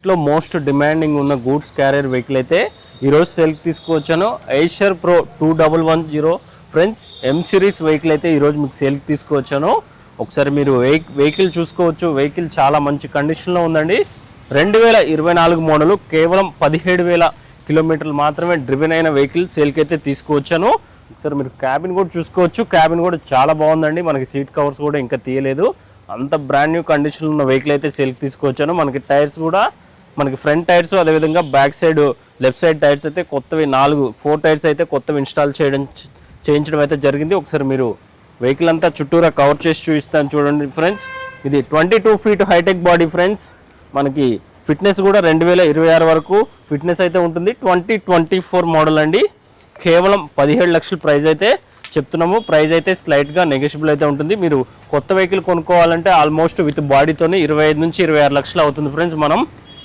లో most demanding ఉన్న goods carrier vehicle అయితే ఈరోజు సేల్కి తీసుకువచ్చాను. Eicher pro 2110 friends M series vehicle అయితే ఈరోజు మీకు సేల్కి తీసుకువచ్చాను. ఒకసారి మీరు వెహికల్ చూసుకోవచ్చు. వెహికల్ చాలా మంచి కండిషన్లో ఉందండి. 2024 మోడలు, కేవలం 17,000 కిలోమీటర్లు మాత్రమే డ్రివెన్ అయిన వెహికల్ సేల్కి అయితే తీసుకువచ్చాను. ఒకసారి మీరు క్యాబిన్ కూడా చూసుకోవచ్చు. క్యాబిన్ కూడా చాలా బాగుందండి. మనకి సీట్ కవర్స్ కూడా ఇంకా తీయలేదు. అంత బ్రాండ్ న్యూ కండిషన్లో ఉన్న వెహికల్ అయితే సేల్కి తీసుకువచ్చాను. మనకి టైర్స్ కూడా మనకి ఫ్రంట్ టైర్స్, అదేవిధంగా back side left side tyres అయితే కొత్తవి 4 టైర్స్ అయితే కొత్తవి ఇన్స్టాల్ చేయించడం అయితే జరిగింది. ఒకసారి మీరు వెహికల్ అంతా చుట్టూరా కవర్ చేసి చూపిస్తాను చూడండి ఫ్రెండ్స్. ఇది 22 ఫీట్ హైటెక్ బాడీ ఫ్రెండ్స్. మనకి ఫిట్నెస్ కూడా 2026 వరకు ఫిట్నెస్ అయితే ఉంటుంది. 2024 మోడల్ అండి. కేవలం 17 లక్షల ప్రైస్ అయితే చెప్తున్నాము. ప్రైస్ అయితే స్లైట్గా నెగోషియబుల్ అయితే ఉంటుంది. మీరు కొత్త వెహికల్ కొనుక్కోవాలంటే ఆల్మోస్ట్ విత్ బాడీతోనే 25 నుంచి 26 లక్షలు అవుతుంది ఫ్రెండ్స్. మనం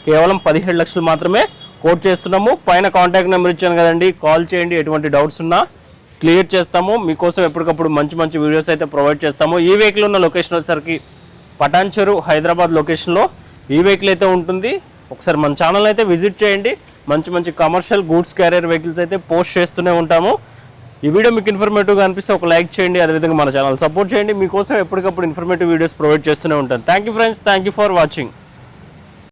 కేవలం 17 లక్షలు మాత్రమే కోట్ చేస్తున్నాము. పైన కాంటాక్ట్ నెంబర్ ఇచ్చాను కదండి, కాల్ చేయండి. ఎటువంటి డౌట్స్ ఉన్నా క్లియర్ చేస్తాము. మీకోసం ఎప్పటికప్పుడు మంచి మంచి వీడియోస్ అయితే ప్రొవైడ్ చేస్తాము. ఈ వెహికల్ ఉన్న లొకేషన్ వచ్చేసరికి పటాన్చెరు హైదరాబాద్ లొకేషన్లో ఈ వెహికల్ అయితే ఉంటుంది. ఒకసారి మన ఛానల్ అయితే విజిట్ చేయండి. మంచి మంచి కమర్షియల్ గూడ్స్ క్యారియర్ వెహికల్స్ అయితే పోస్ట్ చేస్తూనే ఉంటాము. ఈ వీడియో మీకు ఇన్ఫర్మేటివ్గా అనిపిస్తే ఒక లైక్ చేయండి. అదేవిధంగా మన ఛానల్ సపోర్ట్ చేయండి. మీకోసం ఎప్పటికప్పుడు ఇన్ఫర్మేటివ్ వీడియోస్ ప్రొవైడ్ చేస్తూనే ఉంటాను. Thank you friends. Thank you for watching.